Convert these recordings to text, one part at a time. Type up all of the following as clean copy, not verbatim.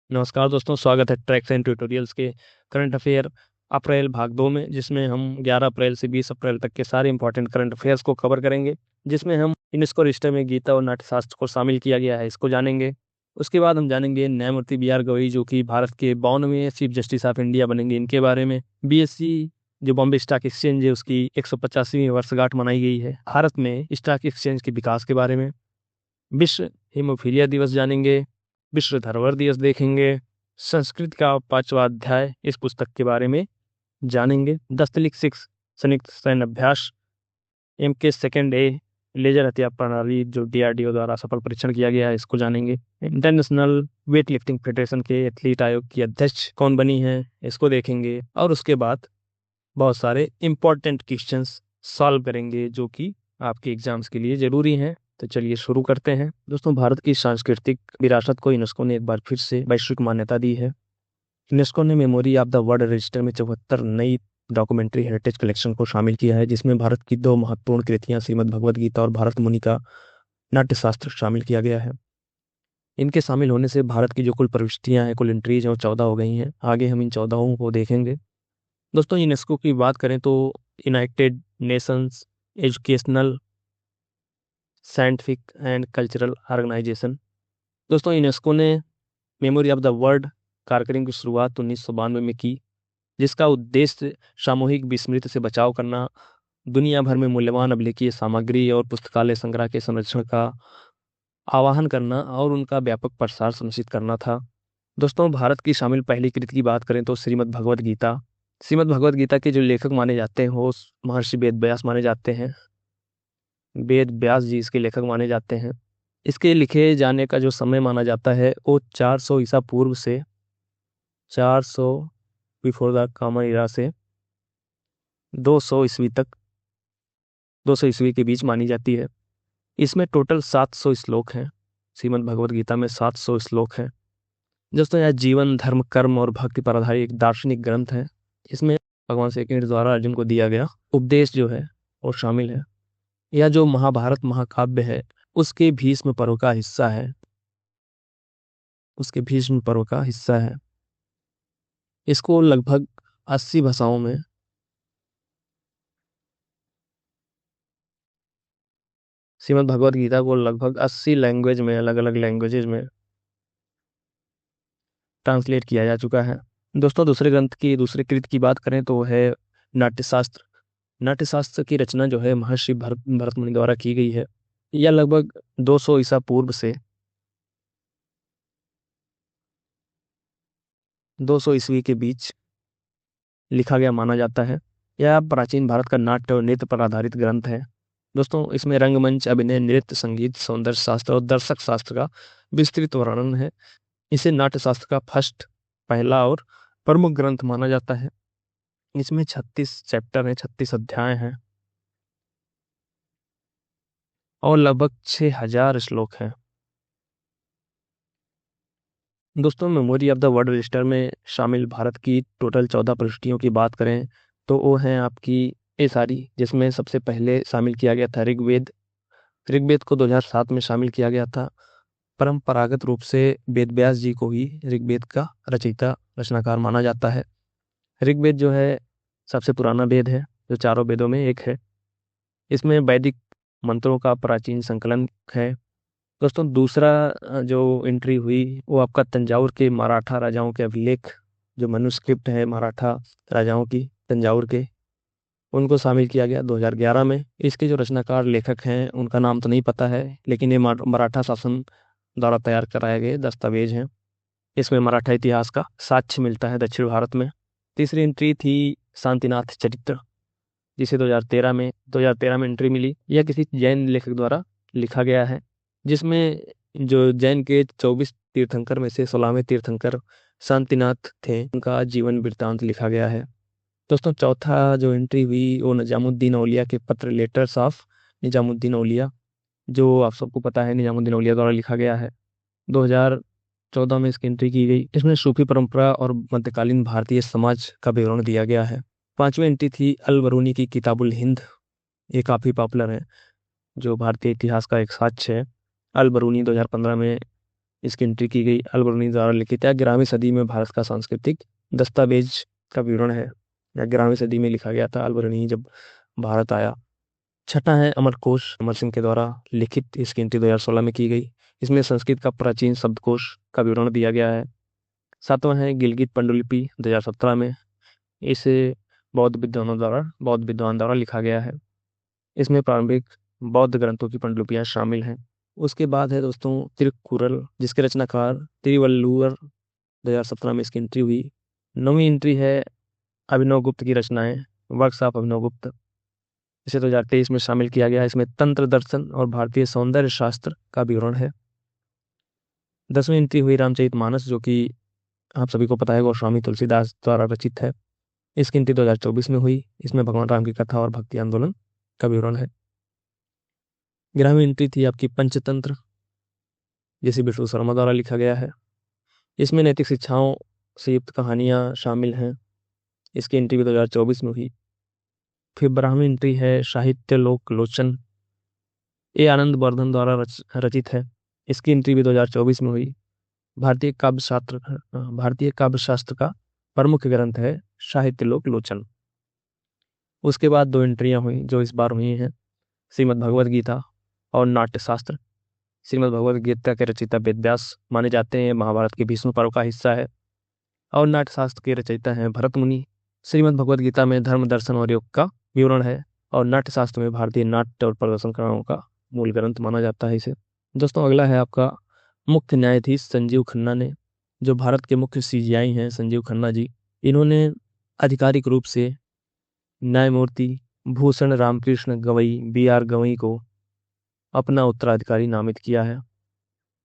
नमस्कार दोस्तों, स्वागत है ट्रैक्स एंड ट्यूटोरियल्स के करंट अफेयर अप्रैल भाग 2 में, जिसमें हम 11 अप्रैल से 20 अप्रैल तक के सारे इंपॉर्टेंट करंट अफेयर्स को कवर करेंगे। जिसमें हम यूनेस्को रजिस्टर में गीता और नाट्यशास्त्र को शामिल किया गया है, इसको जानेंगे। उसके बाद हम जानेंगे न्यायमूर्ति बी आर गवई, जो कि भारत के 52वें चीफ जस्टिस ऑफ इंडिया बनेंगे, इनके बारे में। बीएससी जो बॉम्बे स्टॉक एक्सचेंज है, उसकी 150वीं वर्षगांठ मनाई गई है। भारत में स्टॉक एक्सचेंज के विकास के बारे में। विश्व हेमोफीलिया दिवस जानेंगे। विश्व धरोहर दिवस देखेंगे। संस्कृत का 5वां अध्याय इस पुस्तक के बारे में जानेंगे। दस्तलिक 6 संयुक्त सैन्य अभ्यास MK2A लेजर हथियार प्रणाली, जो DRDO द्वारा सफल परीक्षण किया गया है, इसको जानेंगे। इंटरनेशनल वेट लिफ्टिंग फेडरेशन के एथलीट आयोग की अध्यक्ष कौन बनी है, इसको देखेंगे। और उसके बाद बहुत सारे इंपॉर्टेंट क्वेश्चंस सॉल्व करेंगे, जो कि आपके एग्जाम्स के लिए जरूरी हैं। तो चलिए शुरू करते हैं। दोस्तों, भारत की सांस्कृतिक विरासत को यूनेस्को ने एक बार फिर से वैश्विक मान्यता दी है। यूनेस्को ने Memory of the world register में 74 नई डॉक्यूमेंट्री हेरिटेज कलेक्शन को शामिल किया है, जिसमें भारत की 2 महत्वपूर्ण कृतियां श्रीमद् भगवद गीता और भारत मुनि का नाट्यशास्त्र शामिल किया गया है। इनके शामिल होने से भारत की जो कुल प्रविष्टियां हैं, कुल एंट्रीज हैं, वो 14 हो गई हैं। आगे हम इन 14 को देखेंगे। दोस्तों, यूनेस्को की बात करें तो United Nations Educational, Scientific and Cultural Organization. दोस्तों, यूनेस्को ने मेमोरी ऑफ द वर्ल्ड कार्यक्रम की शुरुआत 1992 में की, जिसका उद्देश्य सामूहिक विस्मृति से बचाव करना, दुनिया भर में मूल्यवान अभिलेखीय सामग्री और पुस्तकालय संग्रह के संरक्षण का आह्वान करना और उनका व्यापक प्रसार सुनिश्चित करना था। दोस्तों, भारत की शामिल पहली कृति की बात करें तो श्रीमद् भगवद गीता। श्रीमद् भगवद गीता के जो लेखक माने जाते हैं, वो महर्षि वेद व्यास माने जाते हैं। वेद व्यास जी इसके लेखक माने जाते हैं। इसके लिखे जाने का जो समय माना जाता है, वो 400 ईसा पूर्व से 400 बिफोर द कॉमन इरा से 200 ईस्वी तक, 200 ईस्वी के बीच मानी जाती है। इसमें टोटल 700 श्लोक हैं। श्रीमद् भगवद गीता में 700 श्लोक हैं। दोस्तों, यह जीवन, धर्म, कर्म और भक्ति पर आधारित एक दार्शनिक ग्रंथ है। इसमें भगवान श्री कृष्ण द्वारा अर्जुन को दिया गया उपदेश जो है वो शामिल है। यह जो महाभारत महाकाव्य है, उसके भीष्म पर्व का हिस्सा है। उसके भीष्म पर्व का हिस्सा है। इसको लगभग 80 भाषाओं में, श्रीमद् भगवद गीता को लगभग 80 लैंग्वेज में, अलग अलग लैंग्वेजेज में ट्रांसलेट किया जा चुका है। दोस्तों, दूसरे ग्रंथ की, दूसरे कृत की बात करें तो वो है नाट्यशास्त्र। नाट्यशास्त्र की रचना जो है महर्षि भरत मुनि द्वारा की गई है। यह लगभग 200 ईसा पूर्व से 200 ईस्वी के बीच लिखा गया माना जाता है। यह प्राचीन भारत का नाट्य और नृत्य पर आधारित ग्रंथ है। दोस्तों, इसमें रंगमंच, अभिनय, नृत्य, संगीत, सौंदर्य शास्त्र और दर्शक शास्त्र का विस्तृत वर्णन है। इसे नाट्य शास्त्र का पहला और प्रमुख ग्रंथ माना जाता है। इसमें 36 चैप्टर हैं, 36 अध्याय हैं और लगभग 6000 श्लोक हैं। दोस्तों, memory of the world register में शामिल भारत की टोटल 14 प्रविष्टियों की बात करें तो वो हैं आपकी ये सारी, जिसमें सबसे पहले शामिल किया गया था ऋग्वेद। ऋग्वेद को 2007 में शामिल किया गया था। परंपरागत रूप से वेद व्यास जी को ही ऋग्वेद का रचयिता, रचनाकार माना जाता है। ऋग्वेद जो है सबसे पुराना वेद है, जो चारों वेदों में एक है। इसमें वैदिक मंत्रों का प्राचीन संकलन है। दोस्तों, दूसरा जो एंट्री हुई वो आपका तंजावुर के मराठा राजाओं के अभिलेख, जो मनुस्क्रिप्ट है मराठा राजाओं की, तंजावुर के, उनको शामिल किया गया 2011 में। इसके जो रचनाकार लेखक हैं उनका नाम तो नहीं पता है, लेकिन ये मराठा शासन द्वारा तैयार कराए गए दस्तावेज हैं। इसमें मराठा इतिहास का साक्ष्य मिलता है दक्षिण भारत में। तीसरी एंट्री थी शांतिनाथ चरित्र, जिसे 2013 में एंट्री मिली। यह किसी जैन लेखक द्वारा लिखा गया है, जिसमें जो जैन के 24 तीर्थंकर में से 16वें तीर्थंकर शांतिनाथ थे, उनका जीवन वृत्तांत लिखा गया है। दोस्तों, चौथा जो एंट्री हुई वो निजामुद्दीन औलिया के पत्र, लेटर्स ऑफ निजामुद्दीन औलिया, जो आप सबको पता है निजामुद्दीन औलिया द्वारा लिखा गया है। 2014 में इसकी एंट्री की गई। इसमें सूफी परंपरा और मध्यकालीन भारतीय समाज का विवरण दिया गया है। पांचवी एंट्री थी अल बरूनी की किताबुल हिंद। ये काफ़ी पॉपुलर है, जो भारतीय इतिहास का एक साक्ष्य है। अल बरूनी 2015 में इसकी एंट्री की गई अल-बरूनी द्वारा लिखित है। 11वीं सदी में भारत का सांस्कृतिक दस्तावेज का विवरण है, या 11वीं सदी में लिखा गया था अल-बरूनी जब भारत आया। छठा है अमरकोश, अमर सिंह के द्वारा लिखित, इसकी एंट्री 2016 में की गई। इसमें संस्कृत का प्राचीन शब्दकोश का विवरण दिया गया है। सातवां है गिलगित पांडुलिपि, 2017 में। इसे बौद्ध विद्वान द्वारा लिखा गया है। इसमें प्रारंभिक बौद्ध ग्रंथों की पांडुलिपियां शामिल हैं। उसके बाद है दोस्तों तिरुक्कुरल, जिसके रचनाकार तिरुवल्लुवर, 2017 में इसकी एंट्री हुई। नौवीं एंट्री है अभिनव गुप्त की रचनाएं, वर्क्स ऑफ अभिनव गुप्त, इसे 2023 में शामिल किया गया है। इसमें तंत्र दर्शन और भारतीय सौंदर्य शास्त्र का विवरण है। 10वीं एंट्री हुई रामचरितमानस, जो कि आप सभी को पता है गोस्वामी तुलसीदास द्वारा रचित है। इसकी एंट्री 2024 में हुई। इसमें भगवान राम की कथा और भक्ति आंदोलन का विवरण है। 11वीं एंट्री थी आपकी पंचतंत्र, जिसे विष्णु शर्मा द्वारा लिखा गया है। इसमें नैतिक शिक्षाओं से युक्त कहानियां शामिल हैं। इसकी एंट्री भी 2024 में हुई। फिर 12वीं एंट्री है साहित्य लोक लोचन, ये आनंद वर्धन द्वारा रचित है। इसकी एंट्री भी 2024 में हुई। भारतीय काव्य शास्त्र का प्रमुख ग्रंथ है साहित्य लोक लोचन। उसके बाद 2 एंट्रियां हुई जो इस बार हुई हैं, श्रीमद् भगवद गीता और नाट्य शास्त्र। श्रीमद् भगवद गीता के रचयिता वेद व्यास माने जाते हैं, महाभारत के भीष्म पर्व का हिस्सा है। और नाट्य शास्त्र के रचयिता हैं भरत मुनि। श्रीमद् भगवद गीता में धर्म दर्शन और योग का विवरण है, और नाट्य शास्त्र में भारतीय नाट्य और प्रदर्शन कलाओं का मूल ग्रंथ माना जाता है इसे। दोस्तों अगला है आपका मुख्य न्यायाधीश संजीव खन्ना ने, जो भारत के मुख्य सीजीआई हैं संजीव खन्ना जी। इन्होंने आधिकारिक रूप से न्यायमूर्ति भूषण रामकृष्ण गवई BR गवई को अपना उत्तराधिकारी नामित किया है।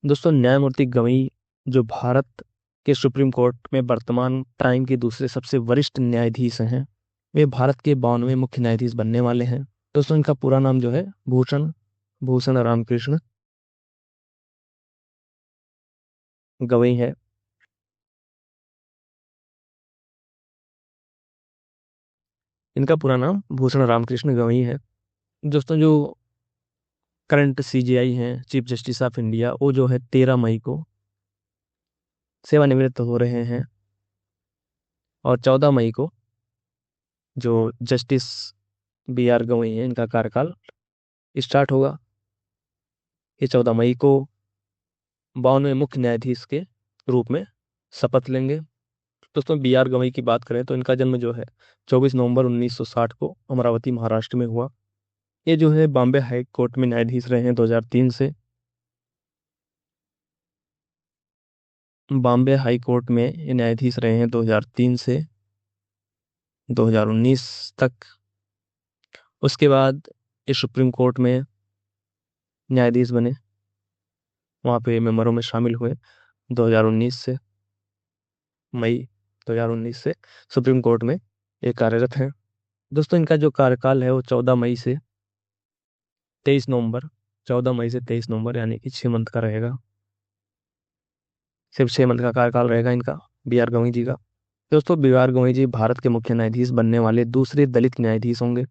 दोस्तों न्यायमूर्ति गवई जो भारत के सुप्रीम कोर्ट में वर्तमान टाइम के दूसरे सबसे वरिष्ठ न्यायाधीश हैं, वे भारत के 92वें मुख्य न्यायाधीश बनने वाले हैं। दोस्तों इनका पूरा नाम जो है भूषण रामकृष्ण गवई है। इनका पूरा नाम भूषण रामकृष्ण गवई है। दोस्तों जो करंट सीजीआई हैं चीफ जस्टिस ऑफ इंडिया, वो जो है 13 मई को सेवानिवृत्त हो रहे हैं, और 14 मई को जो जस्टिस BR गवई हैं इनका कार्यकाल स्टार्ट होगा। ये 14 मई को 52वें मुख्य न्यायाधीश के रूप में शपथ लेंगे। दोस्तों BR गवई की बात करें तो इनका जन्म जो है 24 नवंबर 1960 को अमरावती महाराष्ट्र में हुआ। ये जो है बॉम्बे हाई कोर्ट में न्यायाधीश रहे हैं 2003 से। बॉम्बे हाई कोर्ट में ये न्यायाधीश रहे हैं 2003 से 2019 तक। उसके बाद ये सुप्रीम कोर्ट में न्यायाधीश बने, वहाँ पे मेंबरों में शामिल हुए 2019 से, मई 2019 से सुप्रीम कोर्ट में ये कार्यरत हैं। दोस्तों इनका जो कार्यकाल है वो 14 मई से 23 नवंबर 14 मई से 23 नवंबर यानी कि 6 मंथ का रहेगा। सिर्फ 6 मंथ का कार्यकाल रहेगा इनका BR गवई जी का। दोस्तों BR गवई जी भारत के मुख्य न्यायाधीश बनने वाले दूसरे दलित न्यायाधीश होंगे।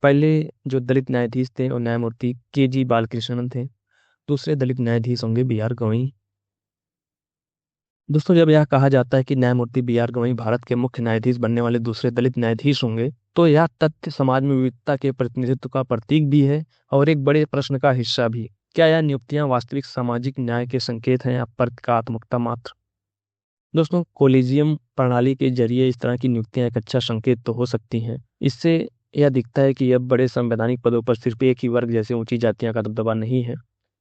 पहले जो दलित न्यायाधीश थे वो न्यायमूर्ति KG बालकृष्णन थे। दूसरे दलित न्यायाधीश होंगे BR गवई। दोस्तों जब यह कहा जाता है कि न्यायमूर्ति BR गवई भारत के मुख्य न्यायाधीश बनने वाले दूसरे दलित न्यायाधीश होंगे, तो यह तथ्य समाज में विविधता के प्रतिनिधित्व का प्रतीक भी है और एक बड़े प्रश्न का हिस्सा भी। क्या यह नियुक्तियां वास्तविक सामाजिक न्याय के संकेत हैं या प्रतीकात्मकता मात्र? दोस्तों कोलिजियम प्रणाली के जरिए इस तरह की नियुक्तियां एक अच्छा संकेत तो हो सकती हैं। इससे यह दिखता है कि अब बड़े संवैधानिक पदों पर सिर्फ एक ही वर्ग जैसे ऊंची जातियां का दबदबा नहीं है।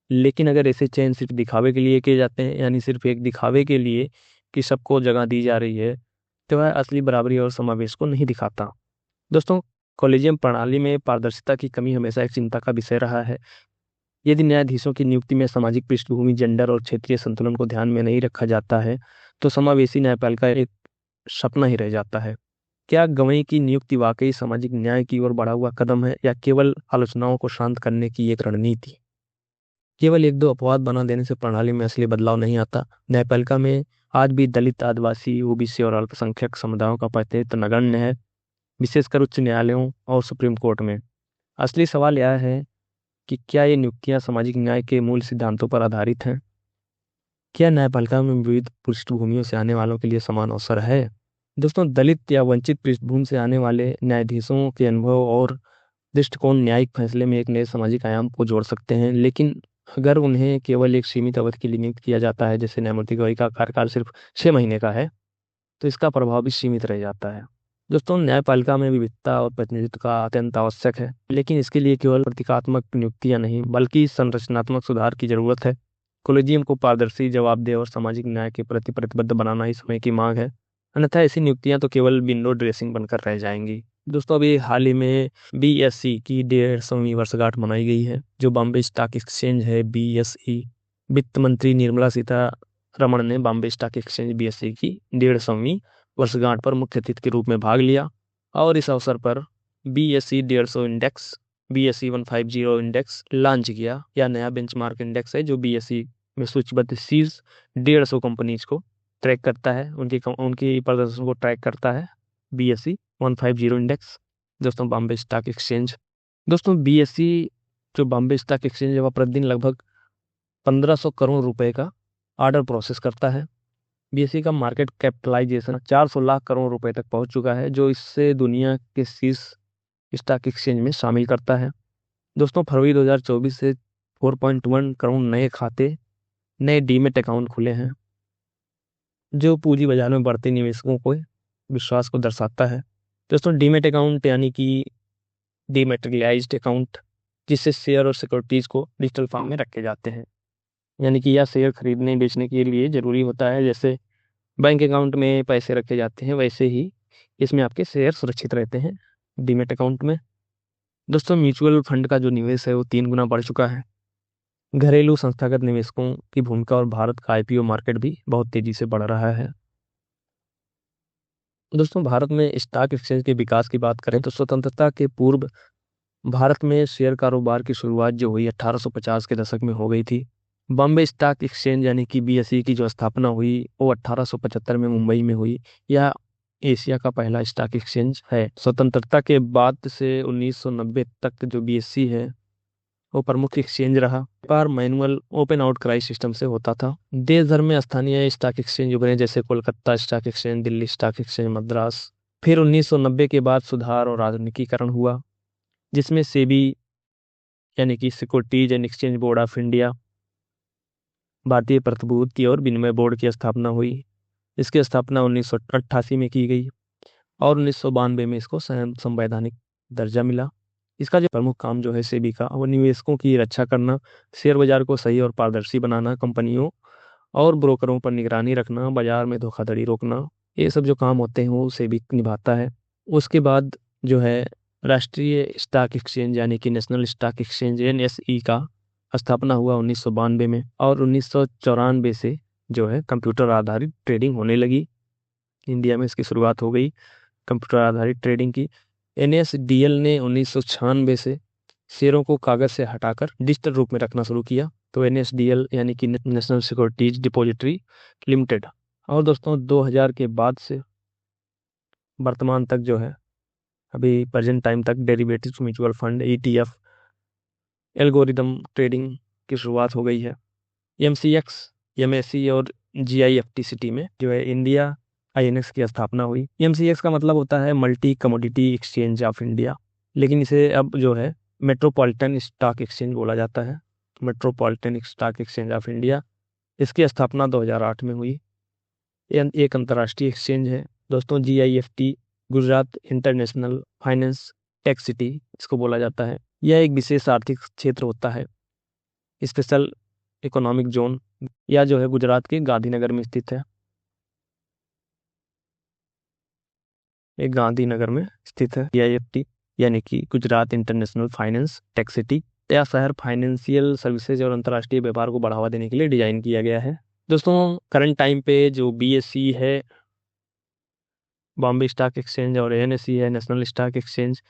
लेकिन अगर ऐसे चयन सिर्फ दिखावे के लिए किए जाते हैं, यानी सिर्फ एक दिखावे के लिए कि सबको जगह दी जा रही है, तो वह असली बराबरी और समावेश को नहीं दिखाता। दोस्तों कॉलेजियम प्रणाली में पारदर्शिता की कमी हमेशा एक चिंता का विषय रहा है। यदि न्यायाधीशों की नियुक्ति में सामाजिक पृष्ठभूमि, जेंडर और क्षेत्रीय संतुलन को ध्यान में नहीं रखा जाता है, तो समावेशी न्यायपालिका एक सपना ही रह जाता है। क्या गवई की नियुक्ति वाकई सामाजिक न्याय की ओर बढ़ा हुआ कदम है, या केवल आलोचनाओं को शांत करने की एक रणनीति? केवल एक दो अपवाद बना देने से प्रणाली में असली बदलाव नहीं आता। न्यायपालिका में आज भी दलित, आदिवासी, OBC और अल्पसंख्यक समुदायों का प्रतिनिधित्व नगण्य है, विशेषकर उच्च न्यायालयों और सुप्रीम कोर्ट में। असली सवाल यह है कि क्या ये नियुक्तियां सामाजिक न्याय के मूल सिद्धांतों पर आधारित हैं, क्या न्यायपालिका में विविध पृष्ठभूमियों से आने वालों के लिए समान अवसर है? दोस्तों, दलित या वंचित पृष्ठभूमि से आने वाले न्यायाधीशों के अनुभव और दृष्टिकोण न्यायिक फैसले में एक नए सामाजिक आयाम को जोड़ सकते हैं, लेकिन अगर उन्हें केवल एक सीमित अवधि के लिए नियुक्त किया जाता है, जैसे न्यायमूर्ति गवई का कार्यकाल सिर्फ 6 महीने का है, तो इसका प्रभाव भी सीमित रह जाता है। दोस्तों, न्यायपालिका में विविधता और प्रतिनिधित्व का अत्यंत आवश्यक है, लेकिन इसके लिए केवल प्रतीकात्मक नियुक्तियां नहीं बल्कि संरचनात्मक सुधार की जरूरत है। कोलेजियम को पारदर्शी, जवाबदेह और सामाजिक न्याय के प्रति प्रतिबद्ध बनाना ही समय की मांग है, अन्यथा ऐसी नियुक्तियां तो केवल विंडो ड्रेसिंग बनकर रह जाएंगी। दोस्तों, अभी हाल ही में बीएसई की 150वीं वर्षगांठ मनाई गई है। जो बॉम्बे स्टॉक एक्सचेंज है बीएसई, वित्त मंत्री निर्मला सीतारमण ने बॉम्बे स्टॉक एक्सचेंज बीएसई की 150वीं वर्षगांठ पर मुख्य अतिथि के रूप में भाग लिया और इस अवसर पर BSE 150 index, BSE 150 index launch किया। यह नया बेंचमार्क इंडेक्स है जो बीएसई में सूचीबद्ध शीर्ष 150 कंपनीज को ट्रैक करता है, उनकी प्रदर्शन को ट्रैक करता है बीएसई 150 इंडेक्स। दोस्तों, बॉम्बे स्टॉक एक्सचेंज, दोस्तों बीएसई जो बॉम्बे स्टॉक एक्सचेंज है वह प्रतिदिन लगभग 1500 करोड़ रुपए का ऑर्डर प्रोसेस करता है। बीएसई का मार्केट कैपिटलाइजेशन 400 लाख करोड़ रुपए तक पहुंच चुका है, जो इससे दुनिया के शीर्ष स्टॉक एक्सचेंज में शामिल करता है। दोस्तों, फरवरी 2024 से 4.1 करोड़ नए डीमेट अकाउंट खुले हैं, जो पूंजी बाजार में बढ़ते निवेशकों को विश्वास को दर्शाता है। दोस्तों, डीमेट अकाउंट यानी कि डीमेटेरियलाइज्ड अकाउंट, जिससे शेयर और सिक्योरिटीज को डिजिटल फॉर्म में रखे जाते हैं, यानी कि यह शेयर खरीदने बेचने के लिए जरूरी होता है। जैसे बैंक अकाउंट में पैसे रखे जाते हैं, वैसे ही इसमें आपके शेयर सुरक्षित रहते हैं डीमेट अकाउंट में। दोस्तों, म्यूचुअल फंड का जो निवेश है वो 3 गुना बढ़ चुका है। घरेलू संस्थागत निवेशकों की भूमिका और भारत का आईपीओ मार्केट भी बहुत तेजी से बढ़ रहा है। दोस्तों, भारत में स्टॉक एक्सचेंज के विकास की बात करें तो स्वतंत्रता के पूर्व भारत में शेयर कारोबार की शुरुआत जो हुई 1850 के दशक में हो गई थी। बॉम्बे स्टॉक एक्सचेंज यानी कि बीएसई की जो स्थापना हुई वो 1875 में मुंबई में हुई। यह एशिया का पहला स्टॉक एक्सचेंज है। स्वतंत्रता के बाद से 1990 तक जो बीएसई है वो प्रमुख एक्सचेंज रहा। व्यापार मैनुअल ओपन आउटक्राई सिस्टम से होता था। देश भर में स्थानीय स्टॉक एक्सचेंज उभरे, जैसे Kolkata stock exchange, Delhi stock exchange, Madras. फिर 1990 के बाद सुधार और आधुनिकीकरण हुआ, जिसमें सेबी यानी कि securities and exchange board of India, भारतीय प्रतिभूति और विनिमय बोर्ड की स्थापना हुई। इसकी स्थापना 1988 में की गई और 1992 में इसको संवैधानिक दर्जा मिला। इसका जो प्रमुख काम जो है सेबी का, वो निवेशकों की रक्षा करना, शेयर बाजार को सही और पारदर्शी बनाना, कंपनियों और ब्रोकरों पर निगरानी रखना, बाजार में धोखाधड़ी रोकना, ये सब जो काम होते हैं वो सेबी निभाता है। उसके बाद जो है राष्ट्रीय स्टॉक एक्सचेंज यानी कि नेशनल स्टॉक एक्सचेंज एनएसई का स्थापना हुआ 1992 में और 1994 से जो है कंप्यूटर आधारित ट्रेडिंग होने लगी। इंडिया में इसकी शुरुआत हो गई कंप्यूटर आधारित ट्रेडिंग की। एनएसडीएल ने 1996 से शेयरों को कागज से हटाकर डिजिटल रूप में रखना शुरू किया, तो एनएसडीएल यानी कि नेशनल सिक्योरिटीज डिपॉजिटरी लिमिटेड। और दोस्तों, 2000 के बाद से वर्तमान तक जो है अभी प्रेजेंट टाइम तक derivatives mutual fund, ETF, algorithm trading की शुरुआत हो गई है। एमसीएक्स, एमएससी और जीआईएफटीसीटी में जो है इंडिया आईएनएक्स की स्थापना हुई। एमसीएक्स का मतलब होता है multi commodity exchange of India, लेकिन इसे अब जो है मेट्रोपॉलिटन स्टॉक एक्सचेंज बोला जाता है, metropolitan stock exchange of India. इसकी स्थापना 2008 में हुई। यह एक अंतर्राष्ट्रीय एक्सचेंज है। दोस्तों, GIFT Gujarat international finance tech city इसको बोला जाता है। यह एक विशेष आर्थिक क्षेत्र होता है, स्पेशल इकोनॉमिक जोन, या जो है गुजरात के गांधीनगर में स्थित है। एक गांधीनगर में स्थित है जीआईएफटी यानी कि Gujarat international finance tech city. यह शहर फाइनेंशियल सर्विसेज और अंतर्राष्ट्रीय व्यापार को बढ़ावा देने के लिए डिजाइन किया गया है। दोस्तों, करंट टाइम पे जो बीएसई है, बॉम्बे स्टॉक एक्सचेंज, और एनएसई है, नेशनल स्टॉक एक्सचेंज,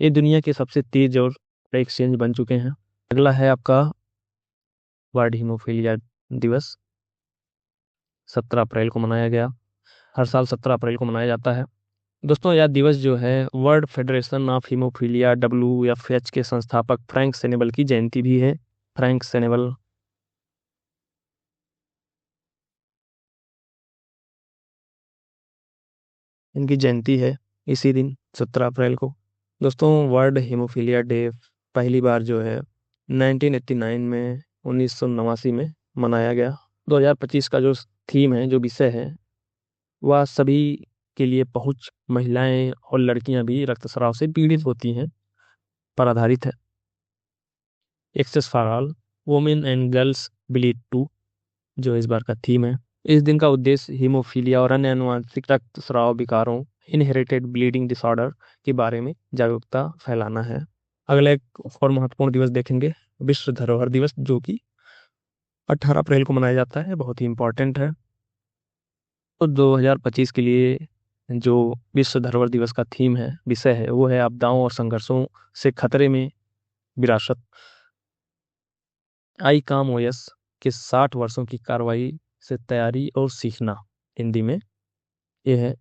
ये दुनिया के सबसे तेज और बड़े एक्सचेंज बन चुके हैं। अगला है आपका वर्ल्ड हीमोफीलिया दिवस, 17 अप्रैल को मनाया गया। हर साल 17 अप्रैल को मनाया जाता है। दोस्तों, यह दिवस जो है world federation of haemophilia WFH के संस्थापक फ्रैंक सेनेबल की जयंती भी है। फ्रैंक सेनेबल इनकी जयंती है इसी दिन 17 अप्रैल को। दोस्तों वर्ल्ड हीमोफीलिया डे पहली बार जो है 1989 में 1989 में मनाया गया। 2025 का जो थीम है, जो विषय है, वह सभी के लिए पहुंच, महिलाएं और लड़कियां भी रक्तस्राव से पीड़ित होती हैं पर आधारित है। Access for all, women and girls believed to, जो इस बार का थीम है। इस दिन का उद्देश्य हीमोफीलिया और अन्य आनुवंशिक रक्तस्राव विकारों, इनहेरिटेड ब्लीडिंग डिसऑर्डर के बारे में जागरूकता फैलाना है। अगला एक और महत्वपूर्ण दिवस देखेंगे, विश्व धरोहर दिवस, जो कि 18 अप्रैल को मनाया जाता है, बहुत ही इंपॉर्टेंट है। तो 2025 के लिए जो विश्व धरोहर दिवस का थीम है, विषय है, वो है आपदाओं और संघर्षों से खतरे में विरासत। ICOMOS के 60 वर्षों की कार्रवाई से तैयारी और सीखना, हिंदी में ये है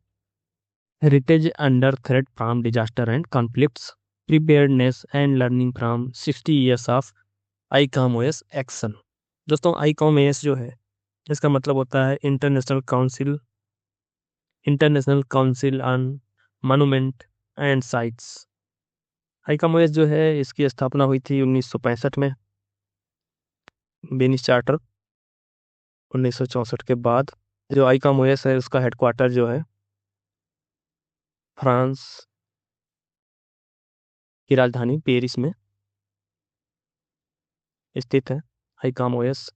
heritage under threat from disaster and conflicts, preparedness and learning from 60 years of ICOMOS action. दोस्तों ICOMOS जो है, इसका मतलब होता है international council on monument and sites. ICOMOS जो है, इसकी स्थापना हुई थी 1965 में, वेनिस चार्टर 1964 के बाद। जो ICOMOS है, उसका हेडक्वार्टर जो है फ्रांस की राजधानी पेरिस में स्थित है। ICOMOS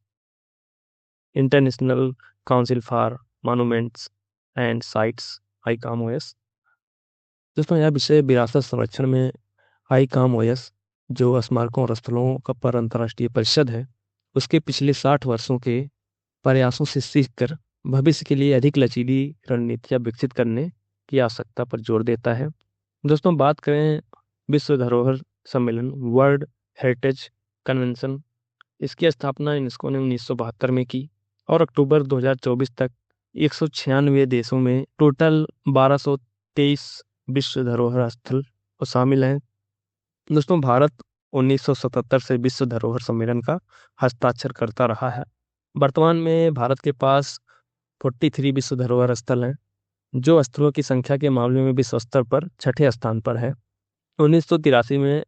international council for monuments and sites, ICOMOS। दोस्तों यह विषय विरासत संरक्षण में ICOMOS, जो स्मारकों और स्थलों का पर अंतर्राष्ट्रीय परिषद है, उसके पिछले 60 वर्षों के प्रयासों से सीखकर भविष्य के लिए अधिक लचीली रणनीतियां विकसित करने की आवश्यकता पर जोर देता है। दोस्तों बात करें विश्व धरोहर सम्मेलन, वर्ल्ड हेरिटेज कन्वेंशन, इसकी स्थापना यूनेस्को ने 1972 में की और अक्टूबर 2024 तक 196 देशों में टोटल 1223 विश्व धरोहर स्थल शामिल हैं। दोस्तों भारत 1977 से विश्व धरोहर सम्मेलन का हस्ताक्षर करता रहा है। वर्तमान में भारत के पास 43 विश्व धरोहर स्थल हैं, जो स्थलों की संख्या के मामले में विश्व स्तर पर छठे स्थान पर है। 1983 में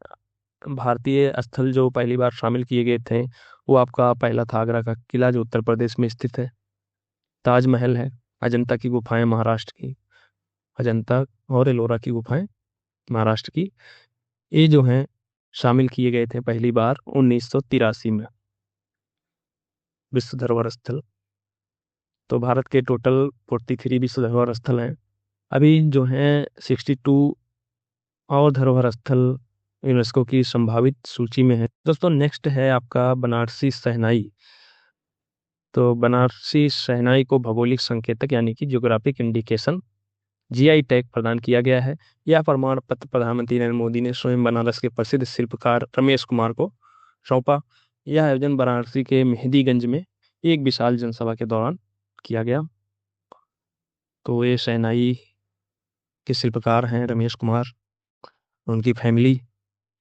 भारतीय स्थल जो पहली बार शामिल किए गए थे, वो आपका पहला था आगरा का किला, जो उत्तर प्रदेश में स्थित है। ताजमहल है, अजंता की गुफाएं महाराष्ट्र की, अजंता और एलोरा की गुफाएं महाराष्ट्र की, ये जो हैं शामिल किए गए थे पहली बार 1983 में विश्व धरोहर स्थल। तो भारत के टोटल 43 विश्व धरोहर स्थल हैं। अभी जो हैं 62 और धरोहर स्थल यूनेस्को की संभावित सूची में है। दोस्तों नेक्स्ट है आपका बनारसी शहनाई। तो बनारसी शहनाई को भौगोलिक संकेतक यानी कि ज्योग्राफिक इंडिकेशन GI टैग प्रदान किया गया है। यह प्रमाण पत्र प्रधानमंत्री नरेंद्र मोदी ने स्वयं बनारस के प्रसिद्ध शिल्पकार रमेश कुमार को सौंपा। यह आयोजन वाराणसी के मेहंदीगंज में एक विशाल जनसभा के दौरान किया गया। तो ये शहनाई के शिल्पकार हैं रमेश कुमार, उनकी फैमिली।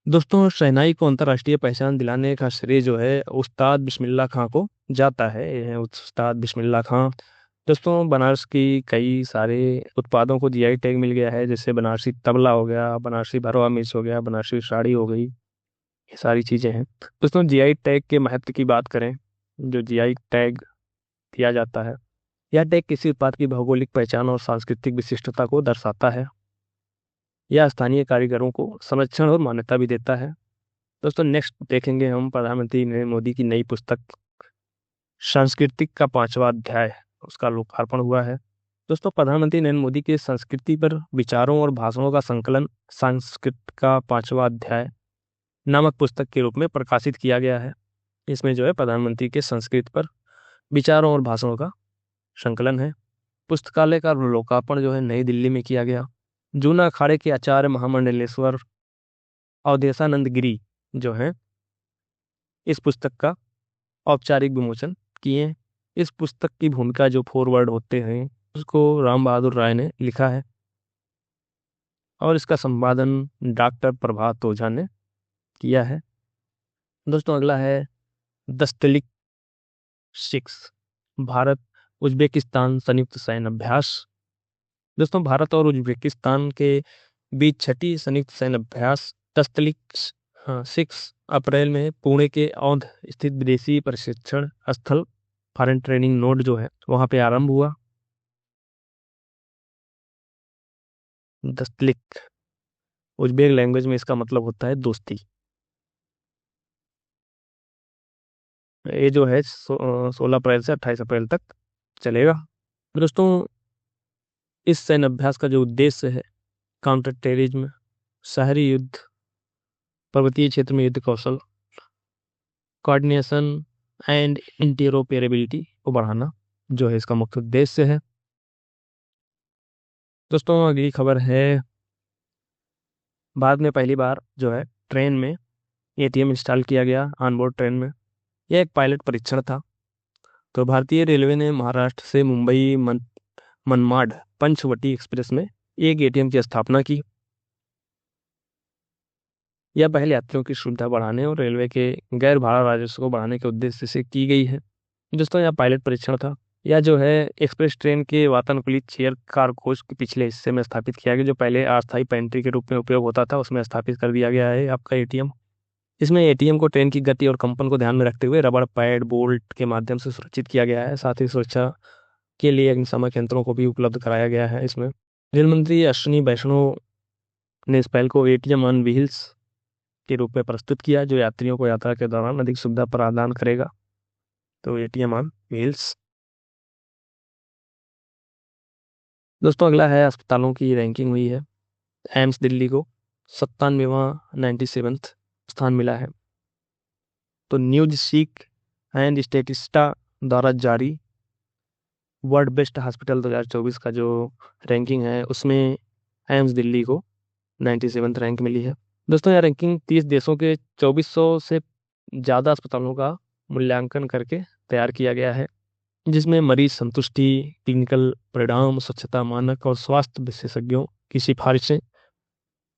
दोस्तों शहनाई को अंतर्राष्ट्रीय पहचान दिलाने का श्रेय जो है उस्ताद बिस्मिल्लाह खां को जाता है। ये है उस्ताद बिस्मिल्लाह खां। दोस्तों बनारस की कई सारे उत्पादों को GI टैग मिल गया है, जैसे बनारसी तबला हो गया, बनारसी भरवा मिर्च हो गया, बनारसी साड़ी हो गई, ये सारी चीजें हैं। दोस्तों GI टैग के महत्व की बात करें, जो GI टैग दिया जाता है, यह टैग किसी उत्पाद की भौगोलिक पहचान और सांस्कृतिक विशिष्टता को दर्शाता है। यह स्थानीय कारीगरों को संरक्षण और मान्यता भी देता है। दोस्तों नेक्स्ट देखेंगे हम प्रधानमंत्री नरेंद्र मोदी की नई पुस्तक सांस्कृतिक का 5वां अध्याय, उसका लोकार्पण हुआ है। दोस्तों प्रधानमंत्री नरेंद्र मोदी के संस्कृति पर विचारों और भाषणों का संकलन संस्कृत का 5वां अध्याय नामक पुस्तक के रूप में प्रकाशित किया गया है। इसमें जो है प्रधानमंत्री के संस्कृत पर विचारों और भाषणों का संकलन है। पुस्तकालय का लोकार्पण जो है नई दिल्ली में किया गया। जूना अखाड़े के आचार्य महामंडलेश्वर अवधेशानंद गिरी जो है इस पुस्तक का औपचारिक विमोचन किए। इस पुस्तक की भूमिका जो फोरवर्ड होते हैं उसको राम बहादुर राय ने लिखा है और इसका संपादन डॉक्टर प्रभात ओझा ने किया है। दोस्तों अगला है दस्तलिक 6, भारत उज्बेकिस्तान संयुक्त सैन्य अभ्यास। दोस्तों भारत और उज्बेकिस्तान के बीच छठी संयुक्त सैन्य अभ्यास तस्तलिक 6 अप्रैल में पुणे के औंध स्थित विदेशी प्रशिक्षण स्थल फॉरेन ट्रेनिंग नोड जो है वहां पे आरंभ हुआ। दस्तलिक उज्बेक लैंग्वेज में इसका मतलब होता है दोस्ती। ये जो है 16 अप्रैल से 28 अप्रैल तक चलेगा। दोस्तों इस सैन्य अभ्यास का जो उद्देश्य है काउंटर टेररिज्म, शहरी युद्ध, पर्वतीय क्षेत्र में युद्ध कौशल, कोऑर्डिनेशन एंड इंटेरोपरेबिलिटी को बढ़ाना जो है इसका मुख्य उद्देश्य है। दोस्तों अगली खबर है, भारत में पहली बार जो है ट्रेन में एटीएम इंस्टॉल किया गया ऑनबोर्ड ट्रेन में। यह एक पायलट परीक्षण था। तो भारतीय रेलवे ने महाराष्ट्र से मुंबई मनमाड पंचवटी एक्सप्रेस में एक एटीएम की स्थापना की। यह पहले यात्रियों की सुविधा बढ़ाने और रेलवे के गैर भाड़ा राजस्व को बढ़ाने के उद्देश्य से की गई है। दोस्तों यह पायलट परीक्षण था। यह जो है एक्सप्रेस ट्रेन के वातानुकूलित चेयर कार कोच के पिछले हिस्से में स्थापित किया गया, जो पहले अस्थायी पेंट्री के रूप में उपयोग होता था उसमें स्थापित कर दिया गया है आपका एटीएम। इसमें एटीएम को ट्रेन की गति और कंपन को ध्यान में रखते हुए रबड़ पैड बोल्ट के माध्यम से सुरक्षित किया गया है। साथ ही सुरक्षा के लिए अग्निशामक यंत्रों को भी उपलब्ध कराया गया है इसमें। रेल मंत्री अश्विनी वैष्णव ने इस पहल को एटीएम ऑन व्हील्स के रूप में प्रस्तुत किया, जो यात्रियों को यात्रा के दौरान अधिक सुविधा प्रदान करेगा। तो एटीएम ऑन व्हील्स। दोस्तों अगला है अस्पतालों की रैंकिंग हुई है। एम्स दिल्ली को 97वां 97th स्थान मिला है। तो न्यूज सीक एंड स्टेटिस्टा द्वारा जारी वर्ल्ड बेस्ट हॉस्पिटल 2024 का जो रैंकिंग है उसमें एम्स दिल्ली को 97th रैंक मिली है। दोस्तों यह रैंकिंग 30 देशों के 2400 से ज़्यादा अस्पतालों का मूल्यांकन करके तैयार किया गया है, जिसमें मरीज संतुष्टि, क्लिनिकल परिणाम, स्वच्छता मानक और स्वास्थ्य विशेषज्ञों की सिफारिशें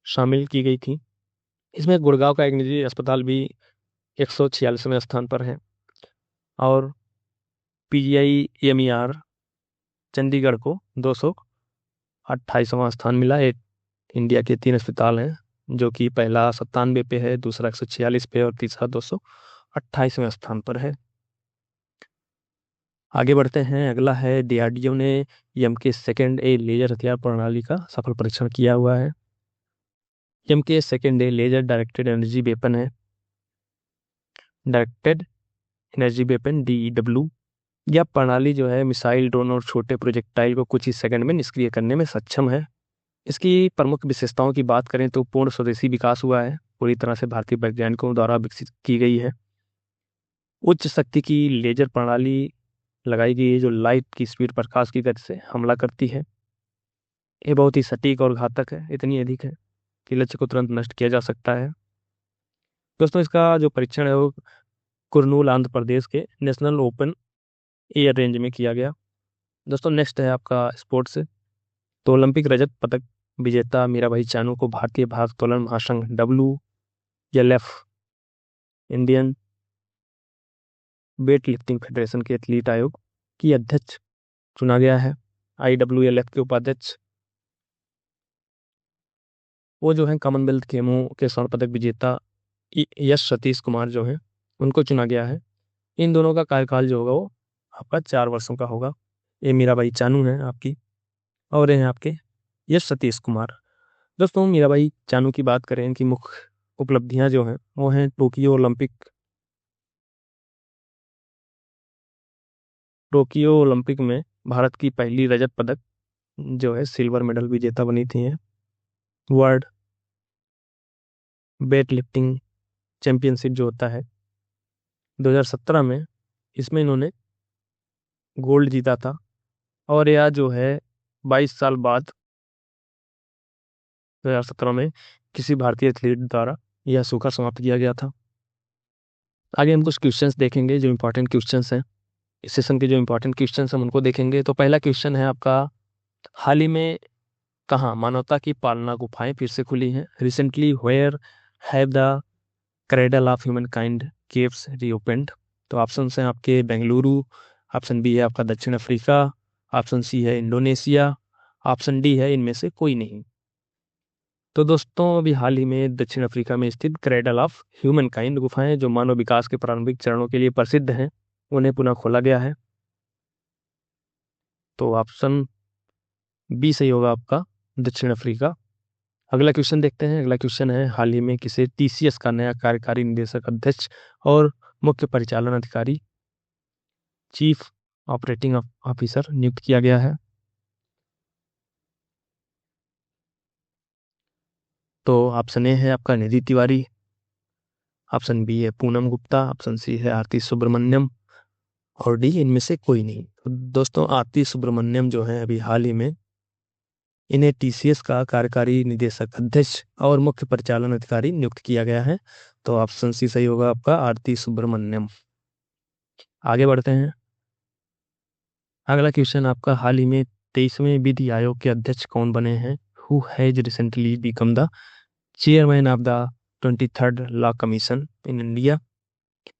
शामिल की गई थी। इसमें गुड़गांव का एक निजी अस्पताल भी 146वें स्थान पर है और PGI-MER चंडीगढ़ को 228वां स्थान मिला है। इंडिया के 3 अस्पताल हैं, जो कि पहला 97 पे है, दूसरा 146 पे और तीसरा 228वें स्थान पर है। आगे बढ़ते हैं। अगला है DRDO ने MK2A लेजर हथियार प्रणाली का सफल परीक्षण किया हुआ है। MK2A laser directed energy weapon है। Directed energy weapon DEW। यह प्रणाली जो है मिसाइल, ड्रोन और छोटे प्रोजेक्टाइल को कुछ ही सेकंड में निष्क्रिय करने में सक्षम है। इसकी प्रमुख विशेषताओं की बात करें तो पूर्ण स्वदेशी विकास हुआ है, पूरी तरह से भारतीय वैज्ञानिकों द्वारा विकसित की गई है। उच्च शक्ति की लेजर प्रणाली लगाई गई है जो लाइट की स्पीड प्रकाश की गति से हमला करती है। ये बहुत ही सटीक और घातक है, इतनी अधिक है कि लक्ष्य को तुरंत नष्ट किया जा सकता है। दोस्तों इसका जो परीक्षण है वो कुरनूल आंध्र प्रदेश के नेशनल ओपन एयर रेंज में किया गया। दोस्तों नेक्स्ट है आपका स्पोर्ट्स से। तो ओलंपिक रजत पदक विजेता मीराबाई चानू को भारतीय भारोत्तोलन महासंघ WLF Indian weight lifting federation के एथलीट आयोग की अध्यक्ष चुना गया है। IWLF के उपाध्यक्ष वो जो है कॉमनवेल्थ गेमों के स्वर्ण पदक विजेता यश सतीश कुमार जो है उनको चुना गया है। इन दोनों का कार्यकाल जो होगा वो आपका 4 वर्षों का होगा। ये मीराबाई चानू है आपकी और ये हैं आपके यश सतीश कुमार। दोस्तों मीराबाई चानू की बात करें, इनकी मुख्य उपलब्धियां जो हैं वो हैं टोक्यो ओलंपिक में भारत की पहली रजत पदक जो है सिल्वर मेडल विजेता बनी थी। वर्ल्ड वेट लिफ्टिंग चैंपियनशिप जो होता है 2017 में, इसमें इन्होंने गोल्ड जीता था और यह जो है 22 साल बाद 2017 में किसी भारतीय एथलीट द्वारा यह सूखा समाप्त किया गया था। आगे हम कुछ क्वेश्चंस देखेंगे जो इंपॉर्टेंट क्वेश्चंस हैं। इस सेशन के जो इंपॉर्टेंट क्वेश्चंस हम उनको देखेंगे। तो पहला क्वेश्चन है आपका, हाल ही में कहाँ मानवता की पालना गुफाएं फिर से खुली हैं? Recently where have the cradle of humankind caves reopened? तो ऑप्शन हैं आपके बेंगलुरु, ऑप्शन बी है आपका दक्षिण अफ्रीका, ऑप्शन सी है इंडोनेशिया, ऑप्शन डी है इनमें से कोई नहीं। तो दोस्तों अभी हाल ही में दक्षिण अफ्रीका में स्थित क्रेडल ऑफ ह्यूमन काइंड गुफाएं जो मानव विकास के प्रारंभिक चरणों के लिए प्रसिद्ध हैं, उन्हें पुनः खोला गया है। तो ऑप्शन बी सही होगा आपका, दक्षिण अफ्रीका। अगला क्वेश्चन देखते हैं। अगला क्वेश्चन है, हाल ही में किसे टीसीएस का नया कार्यकारी निदेशक अध्यक्ष और मुख्य परिचालन अधिकारी, चीफ ऑपरेटिंग ऑफिसर नियुक्त किया गया है? तो ऑप्शन ए है आपका निधि तिवारी, ऑप्शन बी है पूनम गुप्ता, ऑप्शन सी है आरती सुब्रमण्यम, और डी इनमें से कोई नहीं। तो दोस्तों आरती सुब्रमण्यम जो है अभी हाल ही में इन्हें टीसीएस का कार्यकारी निदेशक अध्यक्ष और मुख्य परिचालन अधिकारी नियुक्त किया गया है। तो ऑप्शन सी सही होगा आपका, आरती सुब्रमण्यम। आगे बढ़ते हैं। अगला क्वेश्चन आपका, हाल ही में 23वें विधि आयोग के अध्यक्ष कौन बने हैं? Who has recently become the chairman of the 23rd law commission in India?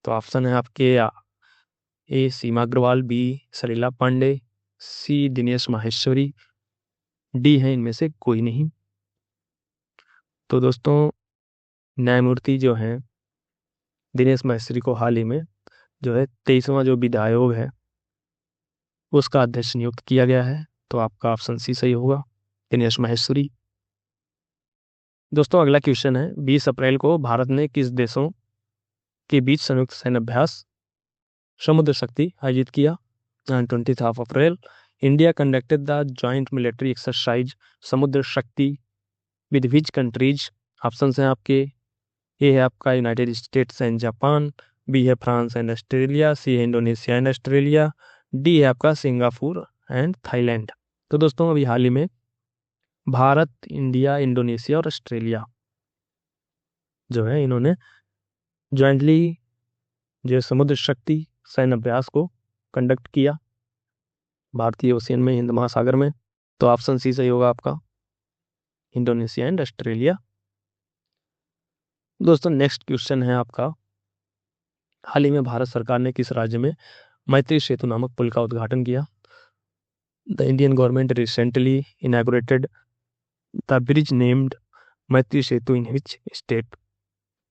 तो ऑप्शन है आपके ए सीमा अग्रवाल, बी सलीला पांडे, सी दिनेश माहेश्वरी, डी है इनमें से कोई नहीं। तो दोस्तों न्यायमूर्ति जो हैं दिनेश माहेश्वरी को हाल ही में जो है 23वां जो विधि आयोग है उसका अध्यक्ष नियुक्त किया गया है। तो आपका ऑप्शन सी सही होगा, दिनेश माहेश्वरी। दोस्तों अगला क्वेश्चन है, 20 अप्रैल को भारत ने किस देशों के बीच संयुक्त सैन्य अभ्यास समुद्र शक्ति आयोजित किया? 20 April India conducted the joint military exercise Samudra Shakti with which countries? Option हैं आपके, ए है आपका United States and Japan, B है फ्रांस एंड ऑस्ट्रेलिया, सी है इंडोनेशिया एंड ऑस्ट्रेलिया, डी है आपका सिंगापुर एंड थाईलैंड। तो दोस्तों अभी हाल ही में भारत, इंडिया, इंडोनेशिया और ऑस्ट्रेलिया जो है इन्होंने ज्वाइंटली जो समुद्र शक्ति सैन्य अभ्यास को कंडक्ट किया भारतीय ओशियन में, हिंद महासागर में। तो ऑप्शन सी सही होगा आपका, इंडोनेशिया एंड ऑस्ट्रेलिया। दोस्तों नेक्स्ट क्वेश्चन है आपका, हाल ही में भारत सरकार ने किस राज्य में मैत्री सेतु नामक पुल का उद्घाटन किया? The Indian government recently inaugurated the bridge named Maitri Setu in which state?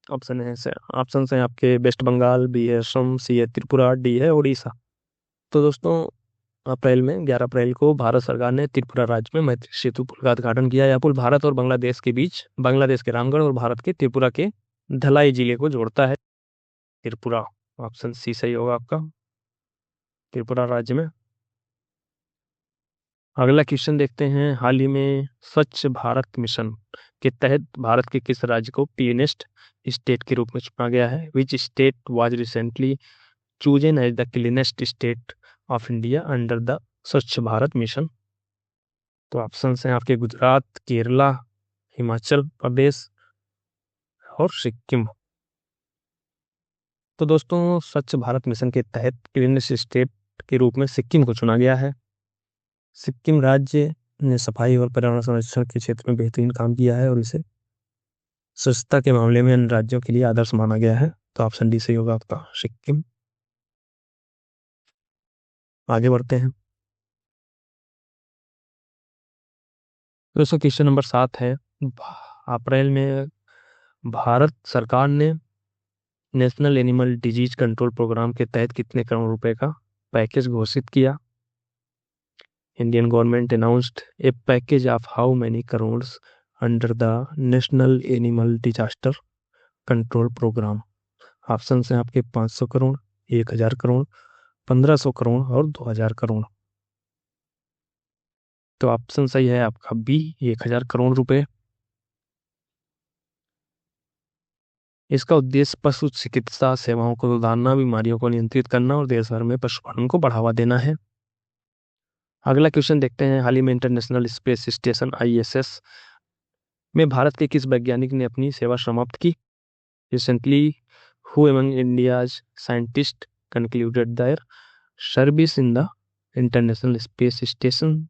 Option है आपके वेस्ट बंगाल, बी है असम, सी है त्रिपुरा, डी है उड़ीसा। तो दोस्तों अप्रैल में 11 अप्रैल को भारत सरकार ने त्रिपुरा राज्य में मैत्री सेतु पुल का उद्घाटन किया। यह पुल भारत और बांग्लादेश के बीच, बांग्लादेश के रामगढ़ और भारत के त्रिपुरा के धलाई जिले को जोड़ता है। त्रिपुरा, ऑप्शन सी सही होगा आपका, त्रिपुरा राज्य में। अगला क्वेश्चन देखते हैं, हाल ही में स्वच्छ भारत मिशन के तहत भारत के किस राज्य को क्लीनेस्ट स्टेट के रूप में चुना गया है? Which state was recently chosen as the cleanest state of India under the Swachh Bharat mission? तो ऑप्शन हैं आपके गुजरात, केरला, हिमाचल प्रदेश और सिक्किम। तो दोस्तों स्वच्छ भारत मिशन के तहत क्लीनेस्ट स्टेट के रूप में सिक्किम को चुना गया है। सिक्किम राज्य ने सफाई और पर्यावरण संरक्षण के क्षेत्र में बेहतरीन काम किया है और इसे स्वच्छता के मामले में अन्य राज्यों के लिए आदर्श माना गया है। तो ऑप्शन डी सही होगा आपका, सिक्किम। आगे बढ़ते हैं। दोस्तों क्वेश्चन नंबर 7 है, अप्रैल में भारत सरकार ने National Animal Disease Control Programme के तहत कितने करोड़ रुपए का पैकेज घोषित किया? Indian government announced a package of how many crores under the National Animal Disaster Control Programme? Option हैं आपके 500 करोड़, 1000 करोड़, 1500 करोड़ और 2000 करोड़। तो ऑप्शन सही है आपका बी, 1000 करोड़ रुपए। इसका उद्देश्य पशु चिकित्सा सेवाओं को सुधारना, बीमारियों को नियंत्रित करना और देश भर में पशुपालन को बढ़ावा देना है। अगला क्वेश्चन देखते हैं, हाल ही में इंटरनेशनल स्पेस स्टेशन ISS में भारत के किस वैज्ञानिक ने अपनी सेवा समाप्त की? Recently who among India's scientist concluded their service in the international space station?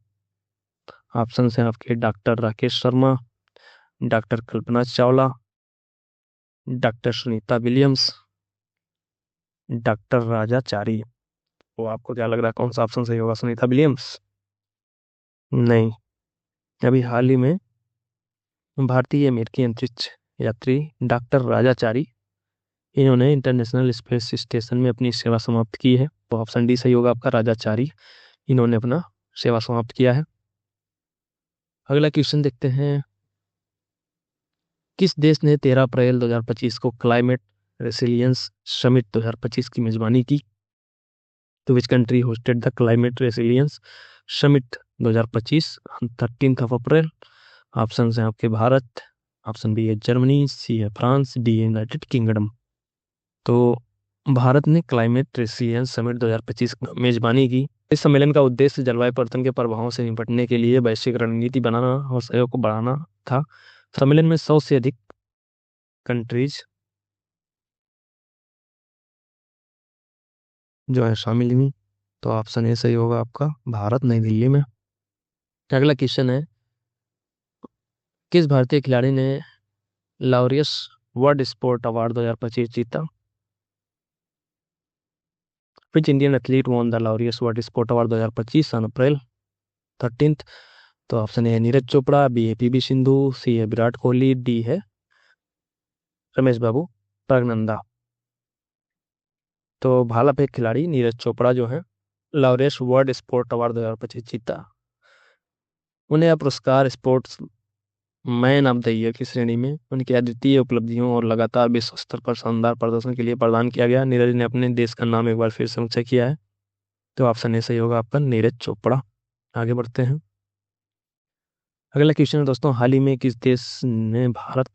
Option हैं आपके doctor Rakesh Sharma, doctor Kalpana Chawla, doctor Sunita Williams, doctor Rajachari. तो आपको क्या लग रहा है कौन सा ऑप्शन सही होगा, सुनीता विलियम्स? नहीं, अभी हाल ही में भारतीय अमेरिकी अंतरिक्ष यात्री डॉक्टर राजाचारी, इन्होंने इंटरनेशनल स्पेस स्टेशन में अपनी सेवा समाप्त की है। तो ऑप्शन डी सही होगा आपका, राजाचारी, इन्होंने अपना सेवा समाप्त किया है। अगला क्वेश्चन देखते हैं, किस देश ने 13 अप्रैल 2025 को क्लाइमेट रेसिलियंस समिट 2025 की मेजबानी की? तो which country hosted the climate resilience summit 2025 on 13 April? Option है आपके भारत, ऑप्शन बी है जर्मनी, सी है फ्रांस, डी है यूनाइटेड किंगडम। तो भारत ने क्लाइमेट रेसिलियंस समिट 2025 की मेजबानी की। इस सम्मेलन का उद्देश्य जलवायु परिवर्तन के प्रभावों से निपटने के लिए वैश्विक रणनीति बनाना और सहयोग को बढ़ाना था। सम्मेलन में 100 से अधिक कंट्रीज जो है शामिल हुई। तो ऑप्शन ए सही होगा आपका, भारत, नई दिल्ली में। अगला क्वेश्चन है, किस भारतीय खिलाड़ी ने लॉरियस वर्ल्ड स्पोर्ट अवार्ड 2025 जीता? Which Indian athlete won the Laureus world sport award 2025 on April 13? तो ऑप्शन ए है नीरज चोपड़ा, बी है पीवी सिंधु, सी है विराट कोहली, डी है रमेश बाबू प्रगनंदा। तो भाला फेंक खिलाड़ी नीरज चोपड़ा जो है लॉरेंस वर्ल्ड स्पोर्ट अवार्ड 2025 जीता। उन्हें यह पुरस्कार sports man of the year की श्रेणी में उनकी अद्वितीय उपलब्धियों और लगातार विश्व स्तर पर शानदार प्रदर्शन के लिए प्रदान किया गया। नीरज ने अपने देश का नाम एक बार फिर से ऊंचा किया है। तो ऑप्शन ए सही होगा आपका, नीरज चोपड़ा। आगे बढ़ते हैं। अगला क्वेश्चन है दोस्तों, हाल ही में किस देश ने भारत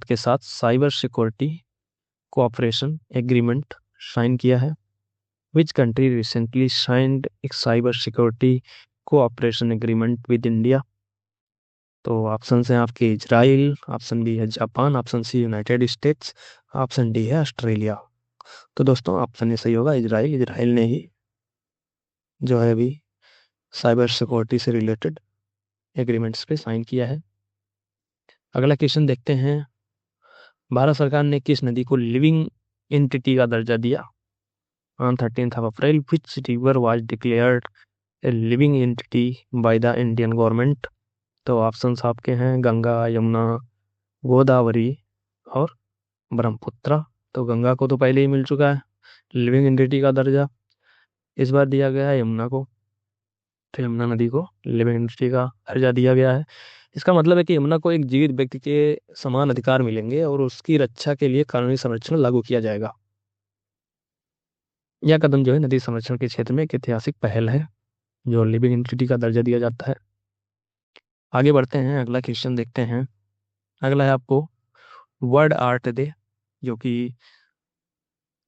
के साथ cyber security cooperation agreement sign किया है? Which country recently signed a cyber security cooperation agreement with India? तो ऑप्शन हैं आपके इजराइल, ऑप्शन बी है Japan, option C United States, option D है ऑस्ट्रेलिया। तो दोस्तों ऑप्शन ए सही होगा, इजराइल। इजराइल ने ही जो है अभी साइबर सिक्योरिटी से रिलेटेड एग्रीमेंट्स पे साइन किया है। अगला क्वेश्चन देखते हैं, भारत सरकार ने किस नदी को लिविंग एंटिटी का दर्जा दिया? On 13 April which river was declared a living entity by the Indian government? तो ऑप्शंस आपके हैं गंगा, यमुना, गोदावरी और ब्रह्मपुत्र। तो गंगा को तो पहले ही मिल चुका है लिविंग एंटिटी का दर्जा, इस बार दिया गया है यमुना को। तो यमुना नदी को लिविंग एंटिटी का दर्जा दिया गया है। इसका मतलब है कि यमुना को एक जीवित व्यक्ति के समान अधिकार मिलेंगे और उसकी रक्षा के लिए कानूनी संरक्षण लागू किया जाएगा। यह कदम जो है नदी संरक्षण के क्षेत्र में एक ऐतिहासिक पहल है, जो लिविंग एंटिटी का दर्जा दिया जाता है। आगे बढ़ते हैं, अगला क्वेश्चन देखते हैं। अगला है आपको वर्ल्ड आर्ट डे, जो कि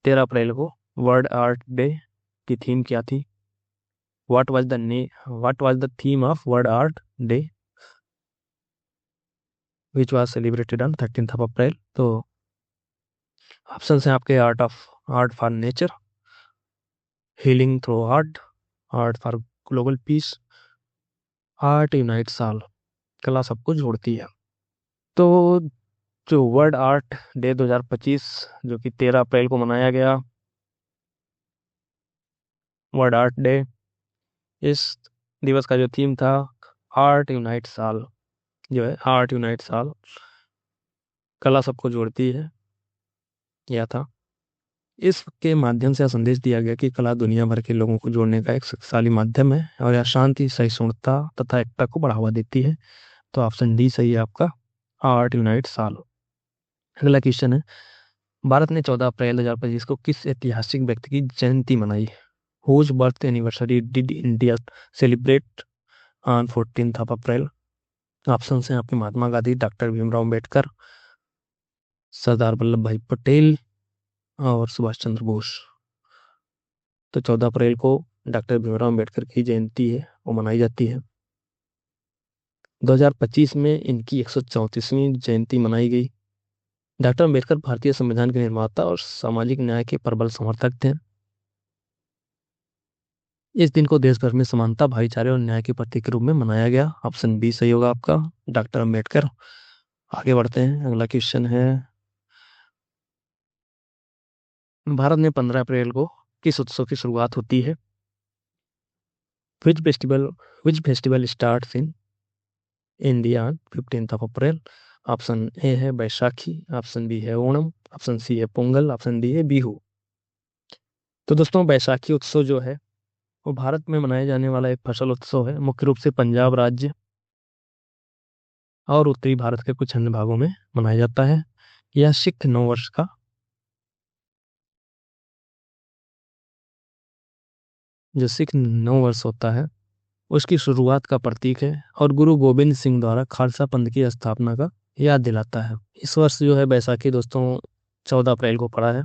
13 अप्रैल को वर्ल्ड आर्ट डे की थीम क्या थी? What was the theme of world art day which was celebrated on 13 अप्रैल? तो ऑप्शन हैं आपके art for nature, healing through art, art for global piece, art unites all, कला सबको जोड़ती है। तो जो वर्ल्ड आर्ट डे 2025 जो कि 13 अप्रैल को मनाया गया, वर्ल्ड आर्ट डे, इस दिवस का जो थीम था आर्ट यूनाइट्स ऑल, जो है आर्ट यूनाइट्स ऑल, कला सबको जोड़ती है, यह था। इसके माध्यम से यह संदेश दिया गया कि कला दुनिया भर के लोगों को जोड़ने का एक शक्तिशाली माध्यम है और यह शांति, सहिष्णुता तथा एकता को बढ़ावा देती है। तो ऑप्शन डी सही है आपका, आर्ट यूनाइट्स ऑल। अगला क्वेश्चन है, भारत ने 14 अप्रैल 2025 को किस ऐतिहासिक व्यक्ति की जयंती मनाई? Whose birth anniversary did India celebrate on 14 April? Option हैं आपके महात्मा गांधी, डॉक्टर भीमराव अम्बेडकर, सरदार वल्लभ भाई पटेल और सुभाष चंद्र बोस। तो 14 अप्रैल को डॉक्टर भीमराव अम्बेडकर की जयंती है, वो मनाई जाती है। 2025 में इनकी 134वीं जयंती मनाई गई। डॉक्टर अम्बेडकर भारतीय संविधान के निर्माता और सामाजिक न्याय के प्रबल समर्थक थे। इस दिन को देश भर में समानता, भाईचारे और न्याय के प्रतीक के रूप में मनाया गया। ऑप्शन बी सही होगा आपका, डॉक्टर अम्बेडकर। आगे बढ़ते हैं, अगला क्वेश्चन है, भारत में 15 अप्रैल को किस उत्सव की शुरुआत होती है? Which festival starts in India on 15th of April. Option A है बैसाखी, ऑप्शन बी है ओणम, ऑप्शन सी है पोंगल, ऑप्शन डी है बिहू। तो दोस्तों बैसाखी उत्सव जो है वो भारत में मनाया जाने वाला एक फसल उत्सव है। मुख्य रूप से पंजाब राज्य और उत्तरी भारत के कुछ अन्य भागों में मनाया जाता है। यह सिख नववर्ष का जो सिख नववर्ष होता है उसकी शुरुआत का प्रतीक है और गुरु गोबिंद सिंह द्वारा खालसा पंथ की स्थापना का याद दिलाता है। इस वर्ष जो है बैसाखी दोस्तों 14 अप्रैल को पड़ा है।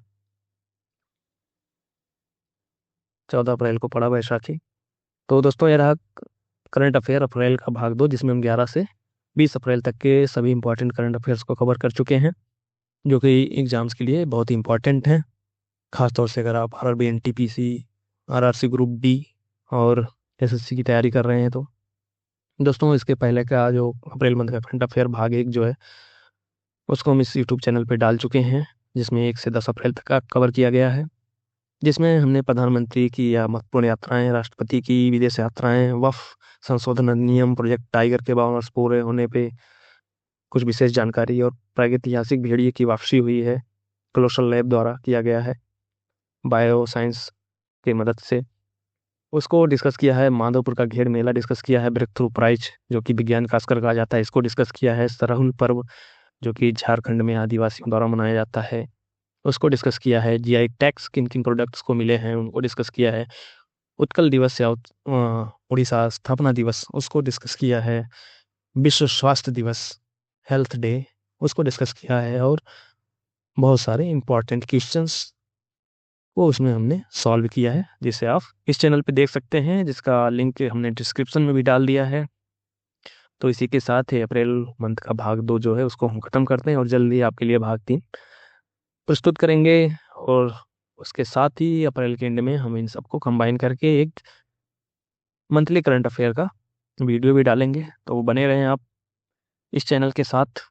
14 अप्रैल को पड़ा बैसाखी। तो दोस्तों ये रहा करंट अफेयर अप्रैल का भाग 2, जिसमें हम 11 से 20 अप्रैल तक के सभी इंपॉर्टेंट करंट अफेयर्स को कवर कर चुके हैं, जो कि एग्जाम्स के लिए बहुत ही इंपॉर्टेंट हैं। खासतौर से अगर आप RRB, NTPC, RRC group D और एसएससी की तैयारी कर रहे हैं तो दोस्तों इसके पहले का जो अप्रैल मंथ का करंट अफेयर भाग 1 जो है उसको हम इस यूट्यूब चैनल पे डाल चुके हैं, जिसमें 1 से 10 अप्रैल तक का कवर किया गया है, जिसमें हमने प्रधानमंत्री की या महत्वपूर्ण यात्राएं, राष्ट्रपति की विदेश यात्राएं, वक्फ संशोधन अधिनियम, प्रोजेक्ट टाइगर के 52 वर्ष पूरे होने पे कुछ विशेष जानकारी और प्रागैतिहासिक भेड़िए की वापसी हुई है, क्लोसल लैब द्वारा किया गया है बायो साइंस की मदद से, उसको डिस्कस किया है। माधवपुर का घेर मेला डिस्कस किया है। ब्रेक थ्रू प्राइज जो कि विज्ञान का ऑस्कर कहा जाता है, इसको डिस्कस किया है। सरहुल पर्व जो कि झारखंड में आदिवासियों द्वारा मनाया जाता है, उसको डिस्कस किया है। जीआई टैक्स किन किन प्रोडक्ट्स को मिले हैं उनको डिस्कस किया है। उत्कल दिवस या उड़ीसा स्थापना दिवस उसको डिस्कस किया है। विश्व स्वास्थ्य दिवस, हेल्थ डे, उसको डिस्कस किया है। और बहुत सारे इंपॉर्टेंट क्वेश्चंस वो उसमें हमने सॉल्व किया है, जिसे आप इस चैनल पे देख सकते हैं, जिसका लिंक हमने डिस्क्रिप्शन में भी डाल दिया है। तो इसी के साथ ही अप्रैल मंथ का भाग 2 जो है उसको हम खत्म करते हैं और जल्दी आपके लिए भाग 3 प्रस्तुत करेंगे। और उसके साथ ही अप्रैल के एंड में हम इन सबको कंबाइन करके एक मंथली करंट अफेयर का वीडियो भी डालेंगे। तो बने रहें आप इस चैनल के साथ।